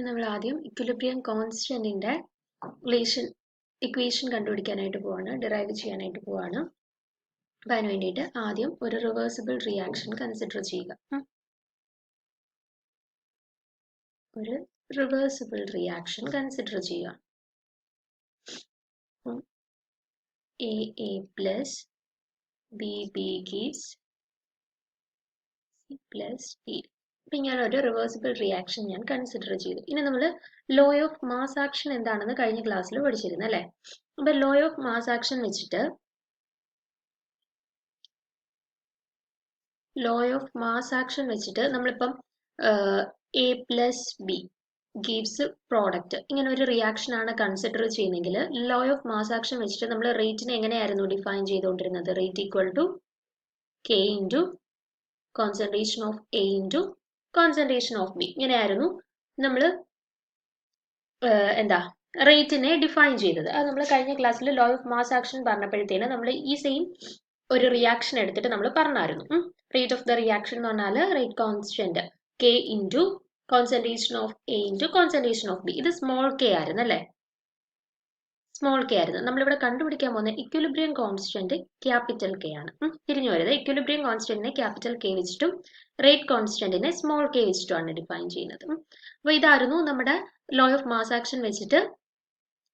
നമ്മൾ ആദ്യം ഇക്വിലിബ്രിയം കോൺസ്റ്റന്റിന്റെ ഇക്വേഷൻ കണ്ടുപിടിക്കാനായിട്ട് പോവാണ്, ഡിറൈവ് ചെയ്യാനായിട്ട് പോവാണ്. അപ്പം അതിന് വേണ്ടിയിട്ട് ആദ്യം ഒരു റിവേഴ്സിബിൾ റിയാക്ഷൻ കൺസിഡർ ചെയ്യുക. ഒരു റിവേഴ്സിബിൾ റിയാക്ഷൻ കൺസിഡർ ചെയ്യുക. A plus B gives C plus D. അപ്പം ഞാനൊരു റിവേഴ്സിബിൾ റിയാക്ഷൻ ഞാൻ കൺസിഡർ ചെയ്തു. ഇനി നമ്മൾ ലോ ഓഫ് മാസ് ആക്ഷൻ എന്താണെന്ന് കഴിഞ്ഞ ക്ലാസ്സിൽ പഠിച്ചിരുന്നു അല്ലേ? അപ്പം ലോ ഓഫ് മാസ് ആക്ഷൻ വെച്ചിട്ട് നമ്മളിപ്പം A plus B gives product ഇങ്ങനെ ഒരു റിയാക്ഷൻ ആണ് കൺസിഡർ ചെയ്യുന്നെങ്കിൽ ലോ ഓഫ് മാസ് ആക്ഷൻ വെച്ചിട്ട് നമ്മൾ റേറ്റിനെ എങ്ങനെയായിരുന്നു ഡിഫൈൻ ചെയ്തുകൊണ്ടിരുന്നത്? Rate equal to K into concentration of A into concentration of B. ഇങ്ങനെയായിരുന്നു നമ്മൾ റേറ്റിനെ ഡിഫൈൻ ചെയ്തത്. അത് നമ്മൾ കഴിഞ്ഞ ക്ലാസ്സിൽ ലോ ഓഫ് മാസ് ആക്ഷൻ പറഞ്ഞപ്പോഴത്തേന് നമ്മൾ ഈ സെയിം ഒരു റിയാക്ഷൻ എടുത്തിട്ട് നമ്മൾ പറഞ്ഞായിരുന്നു. റേറ്റ് ഓഫ് ദ റിയാക്ഷൻ എന്ന് പറഞ്ഞാൽ rate constant K into concentration of A into concentration of B. ഇത് സ്മോൾ K ആയിരുന്നു അല്ലേ? സ്മോൾ K ആയിരുന്നു. നമ്മളിവിടെ കണ്ടുപിടിക്കാൻ പോകുന്ന ഇക്വിലിബ്രിയം കോൺസ്റ്റന്റ് ക്യാപിറ്റൽ K ആണ്. തിരിഞ്ഞു വരുന്നത് ഇക്വിലിബ്രിയം കോൺസ്റ്റന്റിനെ ക്യാപിറ്റൽ K വെച്ചിട്ടും റേറ്റ് കോൺസ്റ്റന്റിനെ സ്മോൾ K വെച്ചിട്ടുമാണ് ഡിഫൈൻ ചെയ്യുന്നത്. അപ്പോൾ ഇതായിരുന്നു നമ്മുടെ ലോ ഓഫ് മാസ് ആക്ഷൻ വെച്ചിട്ട്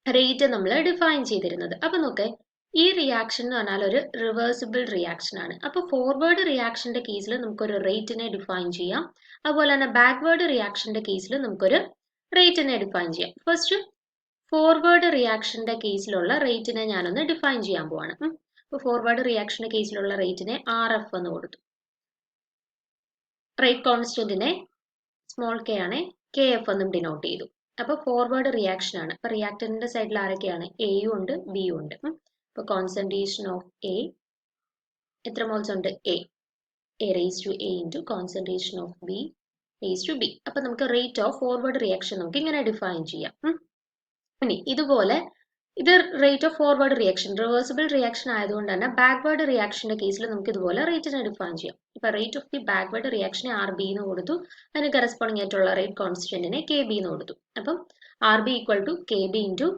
റേറ്റ് നമ്മൾ ഡിഫൈൻ ചെയ്തിരുന്നത്. അപ്പൊ നോക്കേ, ഈ റിയാക്ഷൻ എന്ന് പറഞ്ഞാൽ ഒരു റിവേഴ്സിബിൾ റിയാക്ഷൻ ആണ്. അപ്പൊ ഫോർവേഡ് റിയാക്ഷന്റെ കേസിൽ നമുക്കൊരു റേറ്റിനെ ഡിഫൈൻ ചെയ്യാം. അതുപോലെ തന്നെ ബാക്ക്വേർഡ് റിയാക്ഷന്റെ കേസിൽ നമുക്കൊരു റേറ്റിനെ ഡിഫൈൻ ചെയ്യാം. ഫസ്റ്റ് ഫോർവേഡ് റിയാക്ഷന്റെ കേസിലുള്ള റേറ്റിനെ ഞാനൊന്ന് ഡിഫൈൻ ചെയ്യാൻ പോവാണ്. അപ്പോൾ ഫോർവേഡ് റിയാക്ഷന്റെ കേസിലുള്ള റേറ്റിനെ RF എന്ന് കൊടുത്തു. റേറ്റ് കോൺസ്റ്റന്റിനെ സ്മോൾ K ആണ്, KF എന്നും ഡിനോട്ട് ചെയ്തു. അപ്പോൾ ഫോർവേഡ് റിയാക്ഷൻ ആണ്. അപ്പൊ റിയാക്ടന്റിന്റെ സൈഡിൽ ആരൊക്കെയാണ്? എയും ഉണ്ട് ബിയും ഉണ്ട്. അപ്പോൾ കോൺസെൻട്രേഷൻ ഓഫ് A എത്ര മോൾസ് ഉണ്ട്? A raise to A into concentration of B raise to B. അപ്പൊ നമുക്ക് റേറ്റ് ഓഫ് ഫോർവേഡ് റിയാക്ഷൻ നമുക്ക് ഇങ്ങനെ ഡിഫൈൻ ചെയ്യാം. ഇനി ഇതുപോലെ ഇത് rate of forward reaction reversible reaction ആയതുകൊണ്ട് തന്നെ ബാക്ക്വേർഡ് റിയാക്ഷന്റെ കേസിൽ നമുക്ക് ഇതുപോലെ റേറ്റിനെ ഡിഫൈൻ ചെയ്യാം. ഇപ്പൊ റേറ്റ് ഓഫ് ദി ബാക്ക്വേർഡ് റിയാക്ഷനെ RB എന്ന് കൊടുത്തു. അതിന് കറസ്പോണ്ടിങ് ആയിട്ടുള്ള റേറ്റ് കോൺസ്റ്റന്റിനെ KB എന്ന് കൊടുത്തു. അപ്പം RB equal to KB into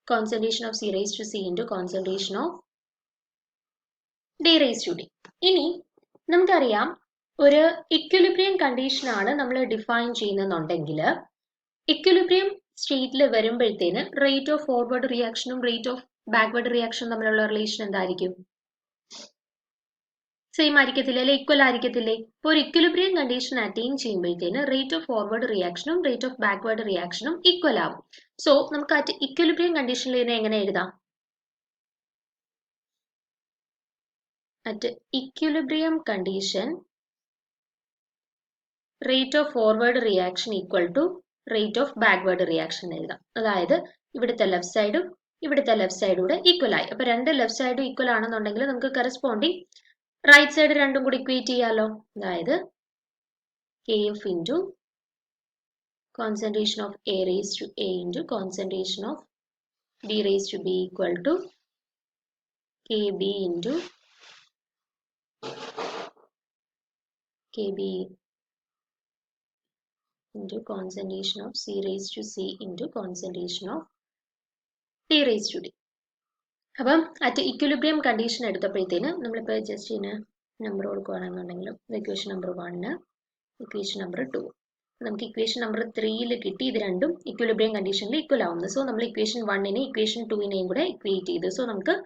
concentration of C raise to C into concentration of D raise to D. ഇനി നമുക്കറിയാം ഒരു ഇക്വിലിബ്രിയം കണ്ടീഷൻ ആണ് നമ്മൾ ഡിഫൈൻ ചെയ്യുന്നുണ്ടെങ്കിൽ ഇക്വിലിബ്രിയം സ്റ്റേറ്റിൽ വരുമ്പോഴത്തേന് റേറ്റ് ഓഫ് ഫോർവേഡ് റിയാക്ഷനും റേറ്റ് ഓഫ് ബാക്ക്വേർഡ് റിയാക്ഷനും തമ്മിലുള്ള റിലേഷൻ എന്തായിരിക്കും? സെയിം ആയിരിക്കത്തില്ലേ, അല്ലെ? ഈക്വൽ ആയിരിക്കത്തില്ലേ? ഇപ്പോൾ ഒരു ഇക്വിലിബ്രിയം കണ്ടീഷൻ അറ്റൈൻ ചെയ്യുമ്പോഴത്തേന് റേറ്റ് ഓഫ് ഫോർവേഡ് റിയാക്ഷനും റേറ്റ് ഓഫ് ബാക്ക്വേർഡ് റിയാക്ഷനും ഈക്വൽ ആവും. സോ നമുക്ക് അറ്റ് ഇക്വിലിബ്രിയം കണ്ടീഷനിൽ ഇതിനെ എങ്ങനെ എഴുതാം? At equilibrium condition rate of forward reaction equal to rate of backward reaction എഴുതാം. അതായത് ഇവിടുത്തെ ലെഫ്റ്റ് സൈഡും ഇവിടുത്തെ ലെഫ്റ്റ് സൈഡും കൂടെ ഈക്വൽ ആയി. അപ്പൊ രണ്ട് ലെഫ്റ്റ് സൈഡും ഈക്വൽ ആണെന്നുണ്ടെങ്കിൽ നമുക്ക് കറസ്പോണ്ടിങ് റൈറ്റ് സൈഡ് രണ്ടും കൂടി ഇക്വേറ്റ് ചെയ്യാലോ. അതായത് KF into concentration of A raise to A into concentration of B raise to B equal to KB into into concentration of C raised to C into concentration of T raised to D. അപ്പം at equilibrium condition എടുത്തപ്പോഴത്തേന് നമ്മളിപ്പോൾ just ഇതിന് number കൊടുക്കുകയാണെന്നുണ്ടെങ്കിലും equation number 1, equation number 2. നമുക്ക് equation number 3യിൽ കിട്ടി ഇത് രണ്ടും equilibrium കണ്ടീഷനിൽ ഈക്വൽ ആവുന്നു. സോ നമ്മൾ ഇക്വേഷൻ 1നെയും ഇക്വേഷൻ 2നെയും കൂടെ ഇക്വേറ്റ് ചെയ്തു. സോ നമുക്ക്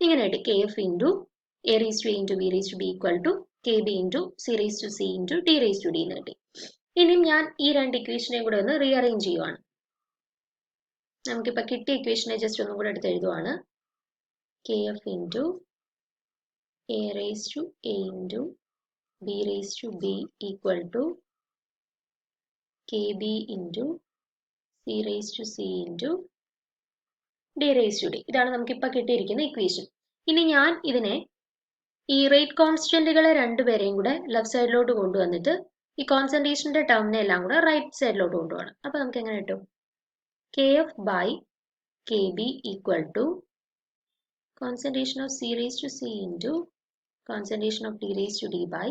ഇങ്ങനെ കിട്ടി KF into A raise to A into B raise to B equal to KB into C raise to C into D raise to D എന്ന് കിട്ടി. ഇനി ഞാൻ ഈ രണ്ട് ഇക്വേഷനെയും കൂടെ ഒന്ന് റീഅറേഞ്ച് ചെയ്യുവാണ്. നമുക്കിപ്പോൾ കിട്ടിയ ഇക്വേഷനെ ജസ്റ്റ് ഒന്നും കൂടെ എടുത്ത് എഴുതുവാണ്. KF into A raise to A into B raise to B equal to KB into C raise to C into D raise to D. ഇതാണ് നമുക്കിപ്പോൾ കിട്ടിയിരിക്കുന്ന ഇക്വേഷൻ. ഇനി ഞാൻ ഇതിനെ ഈ റേറ്റ് കോൺസ്റ്റന്റുകളെ രണ്ടുപേരെയും കൂടെ ലെഫ്റ്റ് സൈഡിലോട്ട് കൊണ്ടുവന്നിട്ട് ഈ കോൺസെൻട്രേഷന്റെ ടേമിനെ എല്ലാം കൂടെ റൈറ്റ് സൈഡിലോട്ട് കൊണ്ടുപോകണം. അപ്പൊ നമുക്ക് എങ്ങനെ കിട്ടും? KF by KB equal to concentration of C raise to C into concentration of D raise to D by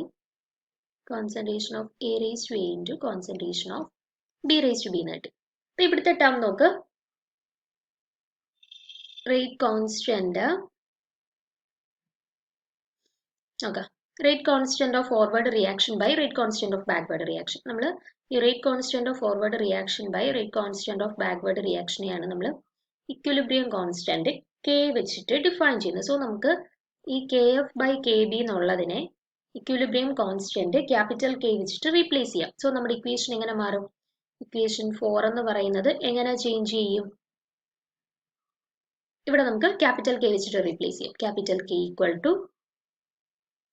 concentration of A raise to A into concentration of B raise to B എന്ന് കിട്ടി. അപ്പൊ ഇവിടുത്തെ term നോക്ക്, rate constant നോക്കാം, rate constant of forward reaction by rate constant of backward reaction. നമ്മൾ ഈ rate constant of forward reaction by rate constant of backward റിയാക്ഷനെയാണ് നമ്മൾ ഇക്വിലിബ്രിയം കോൺസ്റ്റന്റ് കെ വെച്ചിട്ട് ഡിഫൈൻ ചെയ്യുന്നത്. സോ നമുക്ക് ഈ K F by K B എന്നുള്ളതിനെ equilibrium constant capital K വെച്ചിട്ട് റീപ്ലേസ് ചെയ്യാം. സോ നമ്മുടെ ഇക്വേഷൻ എങ്ങനെ മാറും? ഇക്വേഷൻ 4 എന്ന് പറയുന്നത് എങ്ങനെ ചേഞ്ച് ചെയ്യും? ഇവിടെ നമുക്ക് ക്യാപിറ്റൽ കെ വെച്ചിട്ട് റീപ്ലേസ് ചെയ്യാം. Capital K equal to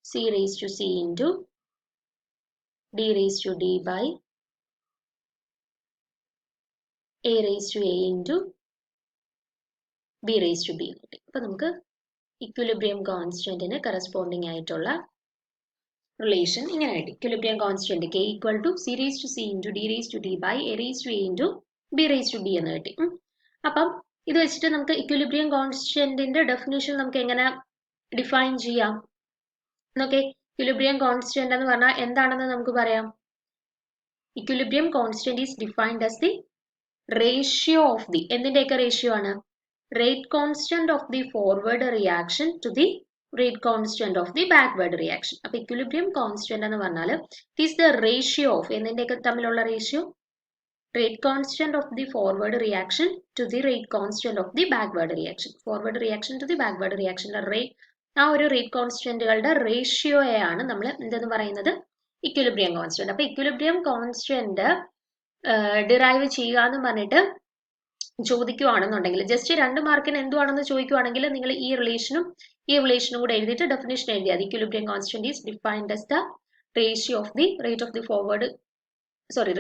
c raised to c into d raised to d by a raised to a into b raised to b. അപ്പോൾ നമുക്ക് ഇക്വിലിബ്രിയം കോൺസ്റ്റന്റിന് കറസ്പോണ്ടിങ് ആയിട്ടുള്ള റിലേഷൻ ഇങ്ങനെ കിട്ടി. Equilibrium constant k equal to c raised to c into d raised to d by a raised to a into b raised to b എന്ന് കിട്ടി. അപ്പം ഇത് വെച്ചിട്ട് നമുക്ക് ഇക്വിലിബ്രിയം കോൺസ്റ്റന്റിന്റെ ഡെഫിനിഷൻ നമുക്ക് എങ്ങനെ ഡിഫൈൻ ചെയ്യാം? ഓക്കെ, ഇക്വിലിബ്രിയം കോൺസ്റ്റന്റ് എന്ന് പറഞ്ഞാൽ എന്താണെന്ന് നമുക്ക് പറയാം. Equilibrium constant is defined as the ratio of the, എന്തിന്റെയൊക്കെ റേഷ്യോ ആണ്? Rate constant of the forward reaction to the rate constant of the backward reaction. അപ്പൊ ഇക്വിലിബ്രിയം കോൺസ്റ്റന്റ് എന്ന് പറഞ്ഞാൽ it is the ratio of, എന്തിന്റെയൊക്കെ തമ്മിലുള്ള റേഷ്യോ? Rate constant of the forward reaction to the rate constant of the backward reaction. Forward reaction to the backward റിയാക്ഷന്റെ ആ ഒരു rate കോൺസ്റ്റന്റുകളുടെ റേഷ്യോയാണ് നമ്മൾ എന്തെന്ന് പറയുന്നത്? Equilibrium constant. അപ്പൊ ഇക്വിലിബ്രിയം കോൺസ്റ്റന്റ് ഡിറൈവ് ചെയ്യുക എന്ന് പറഞ്ഞിട്ട് ചോദിക്കുവാണെന്നുണ്ടെങ്കിൽ, ജസ്റ്റ് 2 മാർക്കിന് എന്തുവാണെന്ന് ചോദിക്കുവാണെങ്കിൽ നിങ്ങൾ ഈ റിലേഷനും കൂടെ എഴുതിയിട്ട് ഡെഫിനേഷൻ എഴുതിയാൽ equilibrium constant is defined as the ratio of the rate of the forward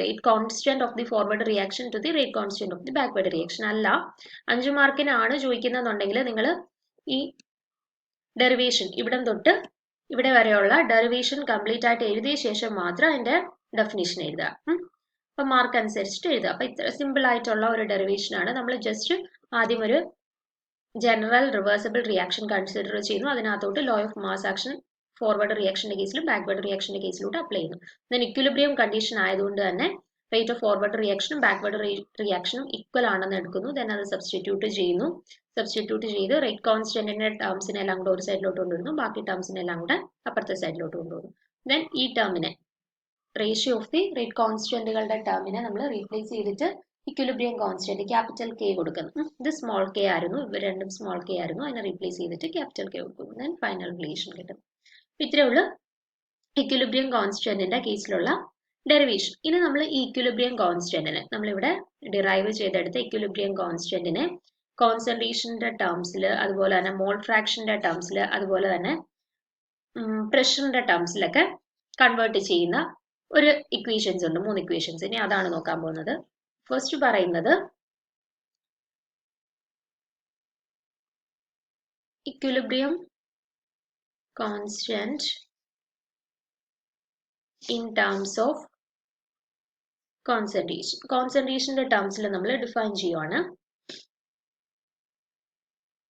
rate constant of the forward reaction to the rate constant of the backward reaction. അല്ല 5 മാർക്കിനാണ് ചോദിക്കുന്നതെന്നുണ്ടെങ്കിൽ നിങ്ങൾ ഈ ഡെറിവേഷൻ ഇവിടം തൊട്ട് ഇവിടെ വരെയുള്ള ഡെറിവേഷൻ കംപ്ലീറ്റ് ആയിട്ട് എഴുതിയ ശേഷം മാത്രം അതിന്റെ ഡെഫിനിഷൻ എഴുതുക. അപ്പൊ മാർക്ക് അനുസരിച്ചിട്ട് എഴുതുക. അപ്പൊ ഇത്ര സിമ്പിൾ ആയിട്ടുള്ള ഒരു ഡെറിവേഷൻ ആണ്. നമ്മൾ ജസ്റ്റ് ആദ്യം ഒരു ജനറൽ റിവേഴ്സിബിൾ റിയാക്ഷൻ കൺസിഡർ ചെയ്യുന്നു, അതിനകത്തോട്ട് law of mass action forward റിയാക്ഷന്റെ കേസിലും ബാക്ക്വേർഡ് റിയാക്ഷന്റെ കേസിലൂടെ അപ്ലൈ ചെയ്യുന്നു. ദെൻ ഇക്വിലിബ്രിയം കണ്ടീഷൻ ആയതുകൊണ്ട് തന്നെ റേറ്റ് ഓഫ് ഫോർവേഡ് റിയാക്ഷനും ബാക്ക്വേർഡ് റിയാക്ഷനും ഈക്വൽ ആണെന്ന് എടുക്കുന്നു. ദെൻ അത് സബ്സ്റ്റിറ്റ്യൂട്ട് ചെയ്യുന്നു. സബ്സ്റ്റിറ്റ്യൂട്ട് ചെയ്ത് റേറ്റ് കോൺസ്റ്റന്റിന്റെ ടേംസിനെ എല്ലാം കൂടെ ഒരു സൈഡിലോട്ട് കൊണ്ടുവരുന്നു, ബാക്കി ടേംസിനെ എല്ലാം കൂടെ അപ്പുറത്തെ സൈഡിലോട്ട് കൊണ്ടുവരുന്നു. ദെൻ ഈ ടേമിനെ, റേഷ്യോ ഓഫ് ദി റേറ്റ് കോൺസ്റ്റന്റുകളുടെ ടേമിനെ നമ്മൾ റീപ്ലേസ് ചെയ്തിട്ട് ഇക്വിലിബ്രിയം കോൺസ്റ്റന്റ് ക്യാപിറ്റൽ കെ കൊടുക്കുന്നു. ഇത് സ്മോൾ കെ ആയിരുന്നു, ഇവ രണ്ടും സ്മോൾ കെ ആയിരുന്നു, അതിനെ റീപ്ലേസ് ചെയ്തിട്ട് ക്യാപിറ്റൽ കെ കൊടുക്കുന്നു. ദെൻ ഫൈനൽ റിലേഷൻ കിട്ടും. ഇത്രയേ ഉള്ളൂ ഇക്വിലിബ്രിയം കോൺസ്റ്റന്റിന്റെ കേസിലുള്ള ഡെറിവേഷൻ. ഇനി നമ്മൾ ഈ ഇക്വിലിബ്രിയം കോൺസ്റ്റന്റിനെ നമ്മളിവിടെ ഡിറൈവ് ചെയ്തെടുത്ത ഇക്വിലിബ്രിയം കോൺസ്റ്റന്റിനെ കോൺസെൻട്രേഷന്റെ ടേംസിൽ, അതുപോലെ തന്നെ മോൾ ഫ്രാക്ഷന്റെ ടേംസിൽ, അതുപോലെ തന്നെ പ്രഷറിന്റെ ടേംസിലൊക്കെ കൺവേർട്ട് ചെയ്യുന്ന ഒരു ഇക്വേഷൻസ് ഉണ്ട്, 3 ഇക്വേഷൻസ്. ഇനി അതാണ് നോക്കാൻ പോകുന്നത്. ഫസ്റ്റ് പറയുന്നത് equilibrium constant in terms of concentration. കോൺസെൻട്രേഷന്റെ ടേംസിൽ നമ്മൾ ഡിഫൈൻ ചെയ്യുവാണ്.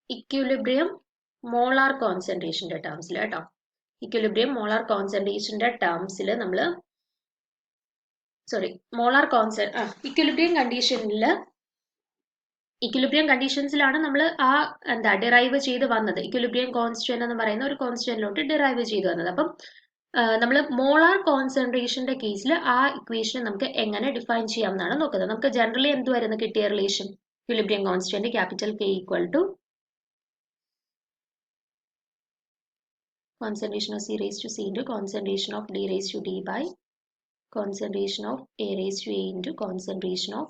ഇക്വിലിബ്രിയം മോളാർ കോൺസെൻട്രേഷന്റെ ടേംസിൽ കേട്ടോ. ഇക്വിലിബ്രിയം മോളാർ കോൺസെൻട്രേഷന്റെ ടേംസിൽ നമ്മൾ ഇക്വിലിബ്രിയം കണ്ടീഷൻസിലാണ് നമ്മൾ ഡിറൈവ് ചെയ്ത് വന്നത്. ഇക്വിലിബ്രിയം കോൺസ്റ്റന്റ് എന്ന് പറയുന്ന ഒരു കോൺസ്റ്റന്റിലോട്ട് ഡിറൈവ് ചെയ്ത് വന്നത്. അപ്പം നമ്മൾ മോളാർ കോൺസെൻട്രേഷന്റെ കേസിൽ ആ ഇക്വേഷൻ നമുക്ക് എങ്ങനെ ഡിഫൈൻ ചെയ്യാം എന്നാണ് നോക്കുന്നത്. നമുക്ക് ജനറലി എന്തുവായിരുന്നു കിട്ടിയ relation? Equilibrium constant capital K equal to concentration of C raised to C into concentration of D raised to D by concentration of A raised to A into concentration of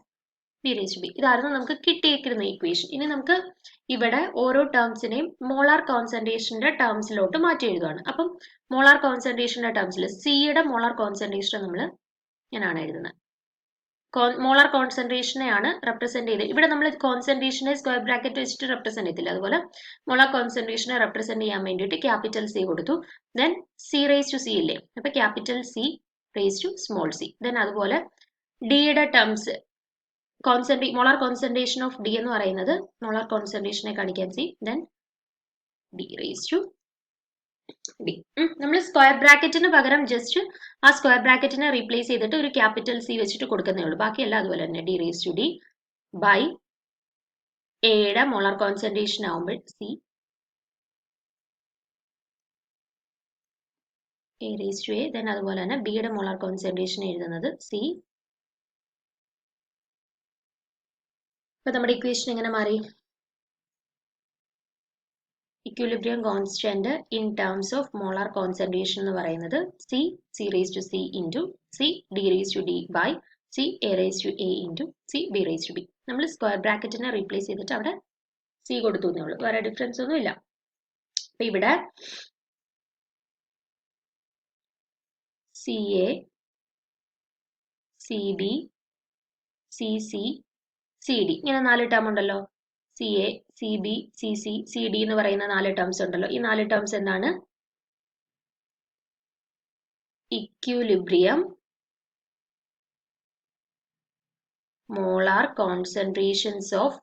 B raised to B. ഇതായിരുന്നു നമുക്ക് കിട്ടിയിരിക്കുന്ന equation. ഇനി നമുക്ക് ഇവിടെ ഓരോ ടേംസിനെയും molar കോൺസെൻട്രേഷന്റെ ടേംസിലോട്ട് മാറ്റി എഴുതുകയാണ്. അപ്പം മോളാർ കോൺസെൻട്രേഷന്റെ ടേംസിൽ സിയുടെ മോളാർ കോൺസെൻട്രേഷൻ നമ്മൾ ഞാനാണ് എഴുതുന്നത്. മോളാർ കോൺസെൻട്രേഷനെയാണ് റെപ്രസെന്റ് ചെയ്ത്. ഇവിടെ നമ്മൾ കോൺസെൻട്രേഷനെ സ്ക്വയർ ബ്രാക്കറ്റ് വെച്ചിട്ട് റെപ്രസെന്റ് ചെയ്തില്ല. അതുപോലെ മോളാർ കോൺസെൻട്രേഷനെ റെപ്രസെന്റ് ചെയ്യാൻ വേണ്ടിയിട്ട് ക്യാപിറ്റൽ സി കൊടുത്തു. Then C raise to C ഇല്ലേ, അപ്പൊ capital C raise to small C. Then അതുപോലെ ഡിയുടെ terms molar concentration of D എന്ന് പറയുന്നത് മോളാർ കോൺസെൻട്രേഷനെ കാണിക്കാൻ C, then D raise to D. നമ്മൾ സ്ക്വയർ ബ്രാക്കറ്റിന് പകരം ജസ്റ്റ് ആ സ്ക്വയർ ബ്രാക്കറ്റിനെ റീപ്ലേസ് ചെയ്തിട്ട് ഒരു ക്യാപിറ്റൽ സി വെച്ചിട്ട് കൊടുക്കുന്നേ ഉള്ളൂ. ബാക്കിയെല്ലാം അതുപോലെ തന്നെ D raise to D by എയുടെ മോളാർ കോൺസെൻട്രേഷൻ ആവുമ്പോൾ C A raise to A, then അതുപോലെ തന്നെ ബിയുടെ മോളാർ കോൺസെൻട്രേഷൻ എഴുതുന്നത് സി. അപ്പൊ നമ്മുടെ ഇക്വേഷൻ എങ്ങനെ മാറി? Equilibrium constant in terms of molar concentration എന്ന് പറയുന്നത് C C raise to C into C D raise to D by C A raise to A into C B raise to B. നമ്മൾ square ബ്രാക്കറ്റിനെ replace ചെയ്തിട്ട് അവിടെ C കൊടുത്തു എന്നേ ഉള്ളൂ, വേറെ ഡിഫറൻസ് ഒന്നും ഇല്ല. അപ്പൊ ഇവിടെ C A C B C C C D ഇങ്ങനെ 4 ടേം ഉണ്ടല്ലോ. C A C B C C C D എന്ന് പറയുന്ന 4 ടേംസ് ഉണ്ടല്ലോ. ഈ 4 ടേംസ് എന്താണ്? Equilibrium molar concentrations of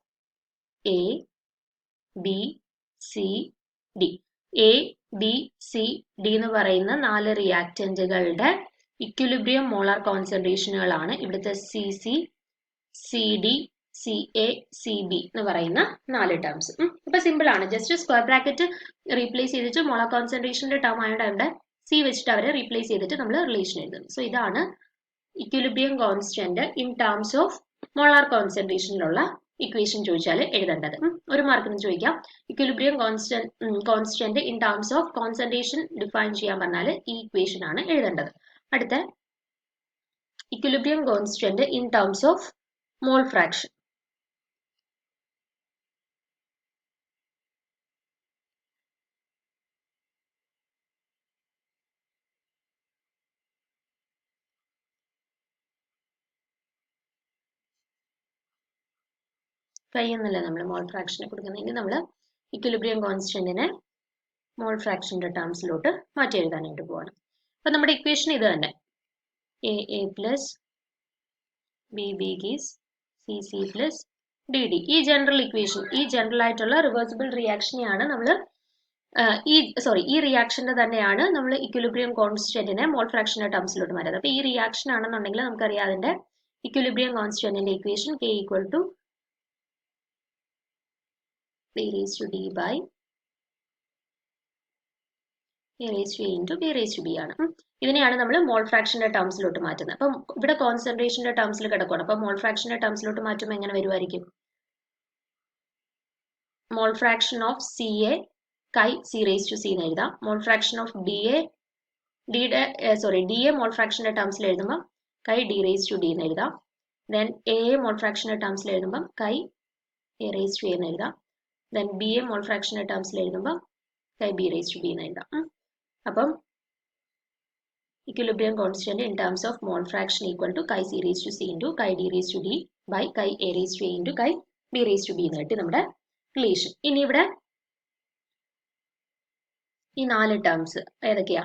A B C D. A B C D എന്ന് പറയുന്ന 4 റിയാക്റ്റന്റുകളുടെ equilibrium molar കോൺസെൻട്രേഷനുകളാണ് ഇവിടുത്തെ C C C D C A C B എന്ന് പറയുന്ന 4 ടേംസ്. അപ്പൊ സിമ്പിൾ ആണ്, ജസ്റ്റ് സ്ക്വയർ ബ്രാക്കറ്റ് റീപ്ലേസ് ചെയ്തിട്ട് മോളാർ കോൺസെൻട്രേഷന്റെ ടേം ആയതുകൊണ്ട് അവിടെ സി വെച്ചിട്ട് അവരെ റീപ്ലേസ് ചെയ്തിട്ട് നമ്മൾ റിലേഷൻ എഴുതുന്നു. സോ ഇതാണ് equilibrium constant in terms of molar കോൺസെൻട്രേഷനിലുള്ള ഇക്വേഷൻ ചോദിച്ചാൽ എഴുതേണ്ടത്. 1 മാർക്കിന് ചോദിക്കാം. Equilibrium constant in terms of concentration define ചെയ്യാൻ പറഞ്ഞാൽ ഈ ഇക്വേഷൻ ആണ് എഴുതേണ്ടത്. അടുത്ത equilibrium constant in terms of mole fraction. കഴിയുന്നില്ല നമ്മൾ മോൾ ഫ്രാക്ഷനെ കൊടുക്കുന്നെങ്കിൽ നമ്മൾ ഇക്വിലിബ്രിയം കോൺസ്റ്റന്റിനെ മോൾ ഫ്രാക്ഷന്റെ ടേംസിലോട്ട് മാറ്റി എഴുതാനായിട്ട് പോവാണ്. അപ്പൊ നമ്മുടെ ഇക്വേഷൻ ഇത് തന്നെ, A A plus B B gives C C plus D D. ഈ ജനറൽ ഇക്വേഷൻ, ഈ ജനറൽ ആയിട്ടുള്ള റിവേഴ്സിബിൾ റിയാക്ഷനെയാണ് നമ്മൾ ഈ റിയാക്ഷന്റെ തന്നെയാണ് നമ്മൾ ഇക്വിലിബ്രിയം കോൺസ്റ്റന്റിനെ മോൾ ഫ്രാക്ഷന്റെ ടേംസിലോട്ട് മാറ്റുന്നത്. അപ്പൊ ഈ റിയാക്ഷൻ ആണെന്നുണ്ടെങ്കിൽ നമുക്കറിയാം അതിന്റെ ഇക്വിലിബ്രിയം കോൺസ്റ്റന്റിന്റെ equation K equal to b raised to d by a raised to a into b raised to b ആണ്. ഇതിനെയാണ് നമ്മൾ മോൾ ഫ്രാക്ഷന്റെ ടേംസിലോട്ട് മാറ്റുന്നത്. അപ്പം ഇവിടെ കോൺസെൻട്രേഷന്റെ ടേംസിൽ കിടക്കുകയാണ്. അപ്പം മോൾ ഫ്രാക്ഷന്റെ ടേംസിലോട്ട് മാറ്റുമ്പോൾ എങ്ങനെ വരുമായിരിക്കും? Mole fraction of C a chi C raise to C എന്ന് എഴുതാം. Mole fraction of D a mole ഫ്രാക്ഷന്റെ ടേംസിൽ എഴുതുമ്പോൾ chi D raise to D എന്ന് എഴുതാം. ദെൻ എ മോൾ ഫ്രാക്ഷന്റെ ടേംസിൽ എഴുതുമ്പോൾ കൈ എ റേസ് ടു എ എന്ന് എഴുതാം. ദെൻ ബി എ മോൾ ഫ്രാക്ഷന്റെ ടേംസിൽ എഴുതുമ്പോൾ chi B raise to B എന്ന് എഴുതാം. അപ്പം equilibrium constant in terms of mole fraction equal to chi C raise to C into chi D raise to D by chi A raise to A into chi B raise to B എന്ന് കിട്ടി നമ്മുടെ relation. ഇനി ഇവിടെ ഈ 4 terms ഏതൊക്കെയാ?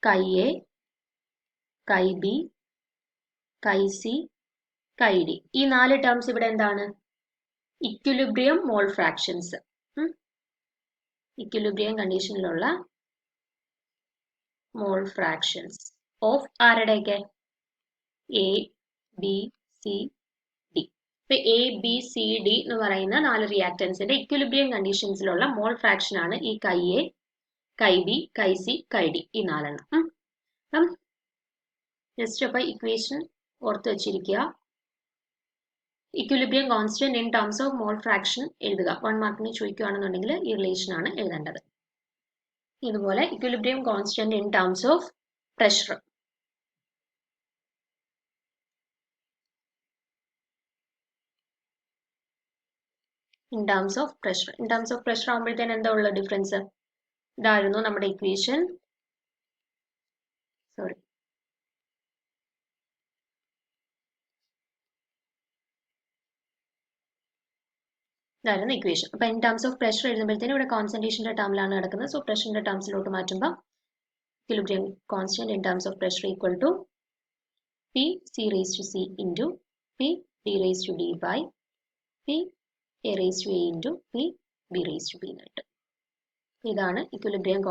Chi A, chi B, കൈ C, കൈ D. ഈ 4 ടേംസ് ഇവിടെ എന്താണ്? Equilibrium mole fractions. ഇക്വിലിബ്രിയം കണ്ടീഷനിലുള്ള മോൾ ഫ്രാക്ഷൻസ് ഓഫ് ആരുടെയൊക്കെ? A B C D. ഇപ്പൊ എ ബി സി ഡി എന്ന് പറയുന്ന 4 റിയാക്ടൻസിന്റെ ഇക്വിലിബ്രിയം കണ്ടീഷൻസിലുള്ള മോൾ ഫ്രാക്ഷൻ ആണ് ഈ കൈ എ, കൈ ബി, കൈ സി, കൈ ഡി, ഈ 4 എണ്ണം. അപ്പം ജസ്റ്റ് അപ്പൊ ഇക്വേഷൻ ഓർത്ത് വെച്ചിരിക്കുക. Equilibrium constant in terms of mole fraction എഴുതുക. 1 മാർക്കിന് ചോദിക്കുകയാണെന്നുണ്ടെങ്കിൽ ഈ റിലേഷൻ ആണ് എഴുതേണ്ടത്. ഇതുപോലെ equilibrium constant in terms of pressure. In terms of pressure ആകുമ്പോഴത്തേന് എന്താ ഉള്ള ഡിഫറൻസ്? ഇതായിരുന്നു നമ്മുടെ ഇക്വേഷൻ. ഇതായിരുന്നു ഇക്വേഷൻ. അപ്പൊ ഇൻ ടേംസ് ഓഫ് പ്രഷർ എഴുതുമ്പോഴത്തേനും ഇവിടെ കോൺസെൻട്രേഷന്റെ ടേമിലാണ് നടക്കുന്നത്. സോ പ്രഷറിന്റെ ടേംസിലോട്ട് മാറ്റുമ്പോൾ equilibrium constant in terms of pressure equal to P C raise to C into P D raise to D by P A raise to A into P B raise to B എന്ന് കിട്ടും. ഇതാണ് equilibrium